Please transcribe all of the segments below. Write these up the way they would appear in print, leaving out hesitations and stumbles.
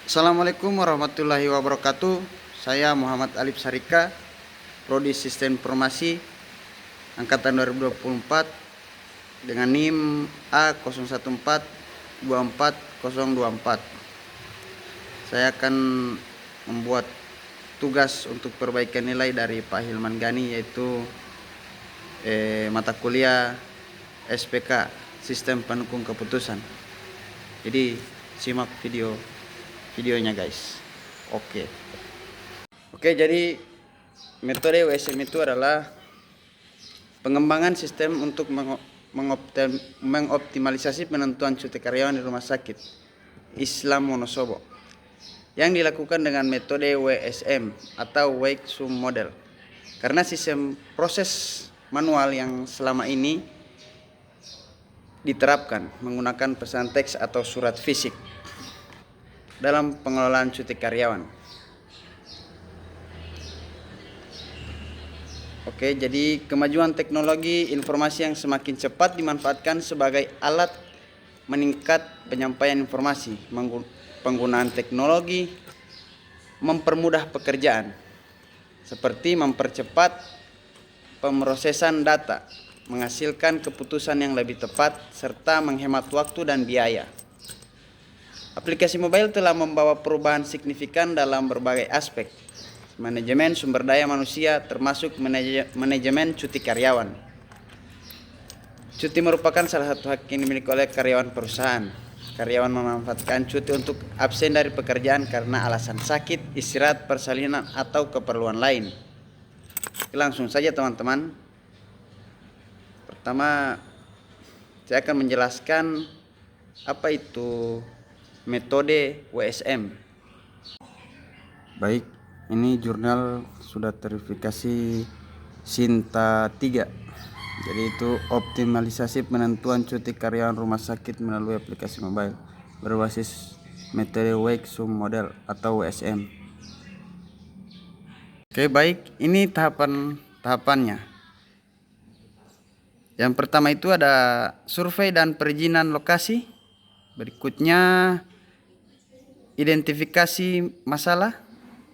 Assalamualaikum warahmatullahi wabarakatuh. Saya Muhammad Alif Sarika, Prodi Sistem Informasi angkatan 2024 dengan NIM A01424024. Saya akan membuat tugas untuk perbaikan nilai dari Pak Hilman Gani, yaitu mata kuliah SPK Sistem Pendukung Keputusan. Jadi simak videonya guys. Oke, jadi metode WSM itu adalah pengembangan sistem untuk mengoptimalisasi penentuan cuti karyawan di rumah sakit Islam Wonosobo yang dilakukan dengan metode WSM atau Wake Sum Model. Karena sistem proses manual yang selama ini diterapkan menggunakan pesan teks atau surat fisik dalam pengelolaan cuti karyawan. Oke, jadi kemajuan teknologi informasi yang semakin cepat dimanfaatkan sebagai alat meningkat penyampaian informasi. Penggunaan teknologi mempermudah pekerjaan, seperti mempercepat pemrosesan data, menghasilkan keputusan yang lebih tepat, serta menghemat waktu dan biaya. Aplikasi mobile telah membawa perubahan signifikan dalam berbagai aspek, manajemen sumber daya manusia, termasuk manajemen cuti karyawan. Cuti merupakan salah satu hak yang dimiliki oleh karyawan perusahaan. Karyawan memanfaatkan cuti untuk absen dari pekerjaan karena alasan sakit, istirahat, persalinan, atau keperluan lain. Langsung saja teman-teman. Pertama, saya akan menjelaskan apa itu metode WSM. Baik, ini jurnal sudah terverifikasi Sinta 3. Jadi itu optimalisasi penentuan cuti karyawan rumah sakit melalui aplikasi mobile berbasis metode Wake Sum Model atau WSM. Oke, baik, ini tahapannya. Yang pertama itu ada survei dan perizinan lokasi. Berikutnya identifikasi masalah,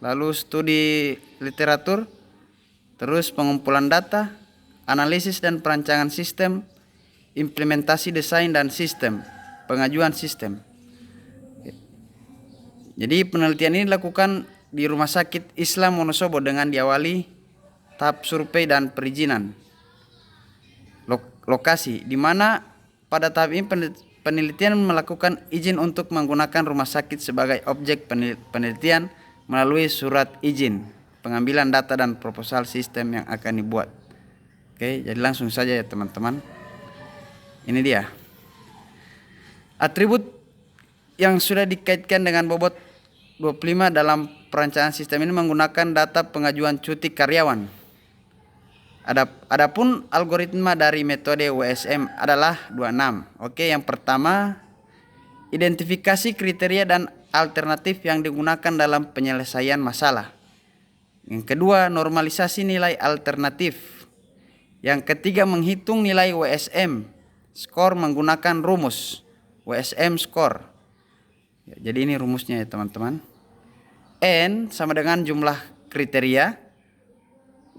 lalu studi literatur, terus pengumpulan data, analisis dan perancangan sistem, implementasi desain dan sistem, pengajuan sistem. Jadi penelitian ini dilakukan di Rumah Sakit Islam Wonosobo dengan diawali tahap survei dan perizinan lokasi, di mana pada tahap ini penelitian melakukan izin untuk menggunakan rumah sakit sebagai objek penelitian melalui surat izin, pengambilan data dan proposal sistem yang akan dibuat. Oke, jadi langsung saja ya teman-teman. Ini dia atribut yang sudah dikaitkan dengan bobot 25 dalam perancangan sistem ini menggunakan data pengajuan cuti karyawan. Adapun algoritma dari metode WSM adalah 26. Oke, yang pertama, identifikasi kriteria dan alternatif yang digunakan dalam penyelesaian masalah. Yang kedua, normalisasi nilai alternatif. Yang ketiga, menghitung nilai WSM skor menggunakan rumus WSM skor. Jadi ini rumusnya ya teman-teman. N sama dengan jumlah kriteria,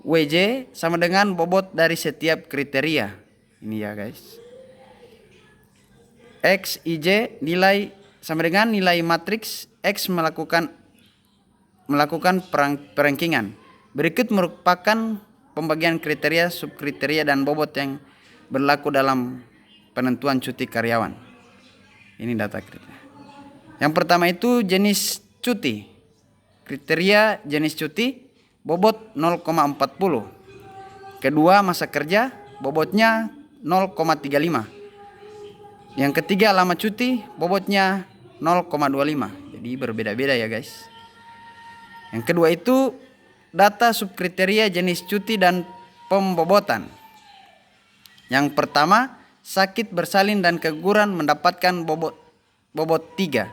WJ sama dengan bobot dari setiap kriteria. Ini ya guys. X, IJ nilai sama dengan nilai matriks X melakukan perankingan. Berikut merupakan pembagian kriteria, subkriteria, dan bobot yang berlaku dalam penentuan cuti karyawan. Ini data kriteria. Yang pertama itu jenis cuti. Kriteria jenis cuti, bobot 0,40. Kedua, masa kerja, bobotnya 0,35. Yang ketiga, lama cuti, bobotnya 0,25. Jadi berbeda-beda ya guys. Yang kedua itu data subkriteria jenis cuti dan pembobotan. Yang pertama, sakit bersalin dan keguguran mendapatkan bobot 3.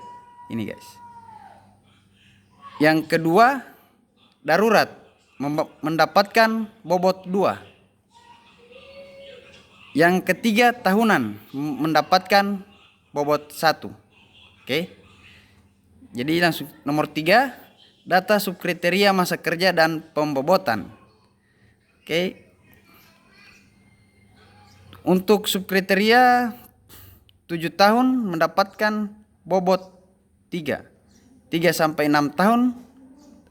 Ini guys. Yang kedua, darurat mendapatkan bobot 2. Yang ketiga, tahunan mendapatkan bobot 1. Oke. Jadi langsung nomor 3, data subkriteria masa kerja dan pembobotan. Oke. Untuk subkriteria 7 tahun mendapatkan bobot 3. 3 sampai 6 tahun.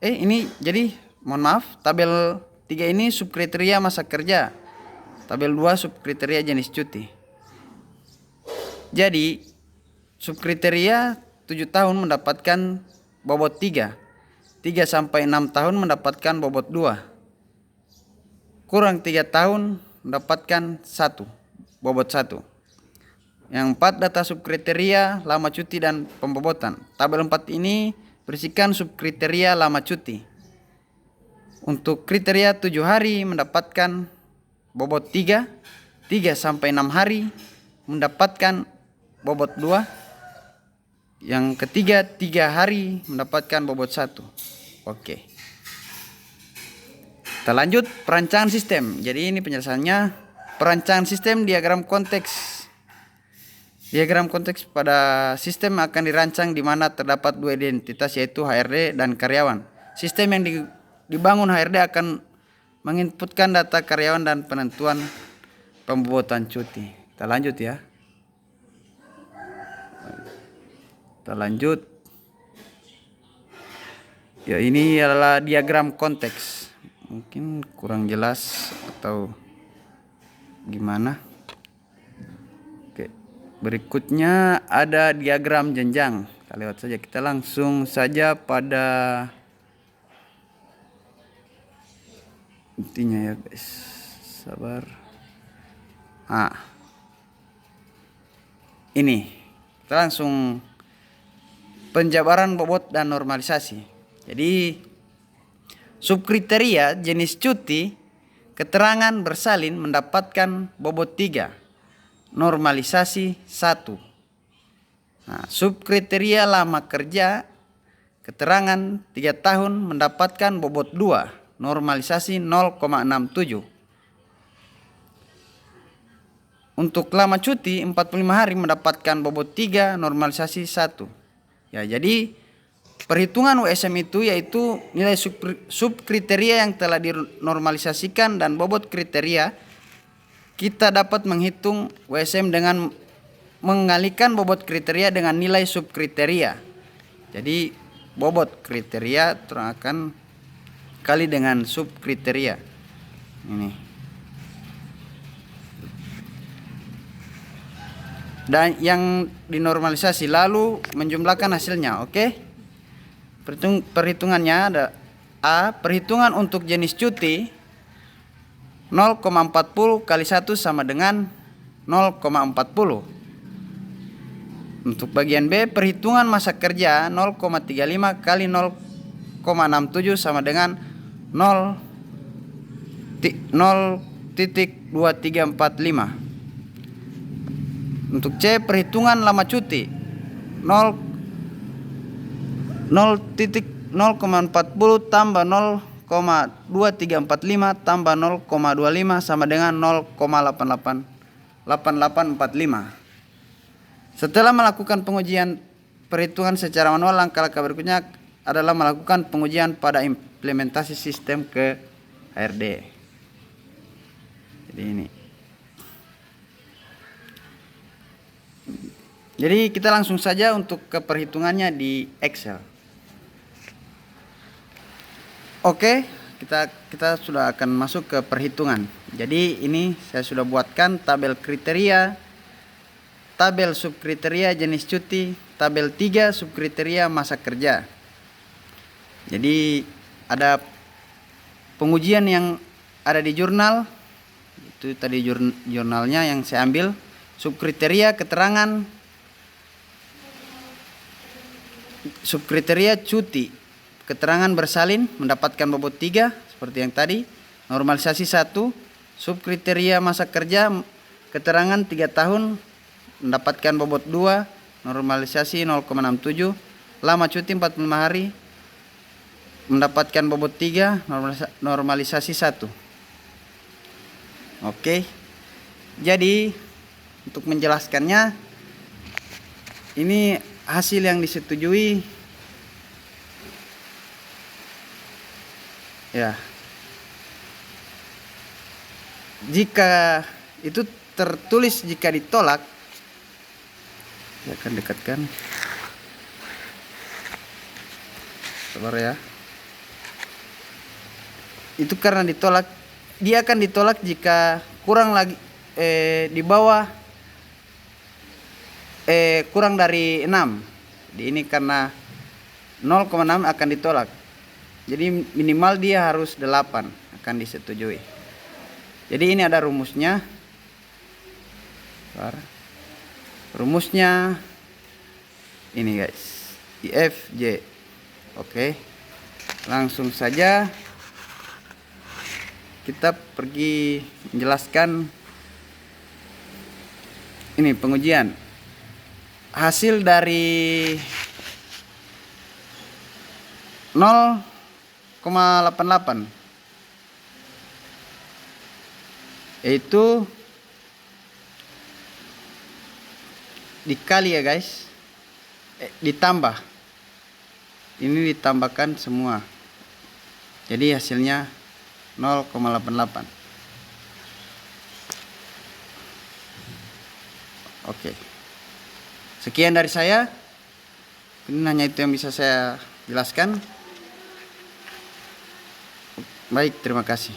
Ini jadi mohon maaf, tabel 3 ini subkriteria masa kerja. Tabel 2 subkriteria jenis cuti. Jadi subkriteria 7 tahun mendapatkan bobot 3. 3 sampai 6 tahun mendapatkan bobot 2. Kurang 3 tahun mendapatkan 1, bobot 1. Yang 4, data subkriteria lama cuti dan pembobotan. Tabel 4 ini berisikan subkriteria lama cuti. Untuk kriteria 7 hari mendapatkan bobot 3. 3 sampai 6 hari mendapatkan bobot 2. Yang ketiga 3 hari mendapatkan bobot 1. Oke. Kita lanjut perancangan sistem. Jadi ini penjelasannya. Perancangan sistem diagram konteks. Diagram konteks pada sistem akan dirancang di mana terdapat 2 identitas, yaitu HRD dan karyawan. Sistem yang dibangun HRD akan menginputkan data karyawan dan penentuan pembobotan cuti. Kita lanjut ya. Kita lanjut. Ya, ini adalah diagram konteks. Mungkin kurang jelas atau gimana. Berikutnya ada diagram jenjang. Kita lewat saja, kita langsung saja pada intinya ya guys. Sabar. Ini kita langsung penjabaran bobot dan normalisasi. Jadi subkriteria jenis cuti keterangan bersalin mendapatkan bobot 3. Normalisasi 1. Subkriteria lama kerja keterangan 3 tahun mendapatkan bobot 2. Normalisasi 0,67. Untuk lama cuti 45 hari mendapatkan bobot 3. Normalisasi 1. Ya, jadi perhitungan USM itu yaitu nilai subkriteria yang telah dinormalisasikan dan bobot kriteria. Kita dapat menghitung WSM dengan mengalihkan bobot kriteria dengan nilai subkriteria. Jadi bobot kriteria akan kali dengan subkriteria. Ini. Dan yang dinormalisasi lalu menjumlahkan hasilnya, oke? Perhitungannya ada A, perhitungan untuk jenis cuti 0,40 kali 1 sama dengan 0,40. Untuk bagian B, perhitungan masa kerja 0,35 kali 0,67 sama dengan 0,2345. Untuk C, perhitungan lama cuti 0,40 tambah 0,2345 tambah 0,25 sama dengan 0,8845. Setelah melakukan pengujian perhitungan secara manual, langkah-langkah berikutnya adalah melakukan pengujian pada implementasi sistem ke HRD. Jadi ini. Jadi kita langsung saja untuk ke perhitungannya di Excel. Oke, kita sudah akan masuk ke perhitungan. Jadi ini saya sudah buatkan tabel kriteria, tabel subkriteria jenis cuti, tabel 3 subkriteria masa kerja. Jadi ada pengujian yang ada di jurnal. Itu tadi jurnalnya yang saya ambil. Subkriteria keterangan subkriteria cuti. Keterangan bersalin mendapatkan bobot 3 seperti yang tadi. Normalisasi 1. Subkriteria masa kerja keterangan 3 tahun mendapatkan bobot 2. Normalisasi 0,67. Lama cuti 45 hari mendapatkan bobot 3. Normalisasi 1. Oke. Jadi untuk menjelaskannya, ini hasil yang disetujui Ya. Jika itu tertulis jika ditolak, saya akan dekatkan. Sabar ya. Itu karena ditolak, dia akan ditolak jika kurang lagi di bawah kurang dari 6. Jadi ini karena 0,6 akan ditolak. Jadi minimal dia harus 8 akan disetujui. Jadi ini ada rumusnya. Rumusnya ini guys, IFJ. Oke. Langsung saja kita pergi menjelaskan ini pengujian. Hasil dari 0,88 yaitu dikali ya guys, ditambah, ini ditambahkan semua, jadi hasilnya 0,88. Oke, sekian dari saya. Ini hanya itu yang bisa saya jelaskan. Baik, terima kasih.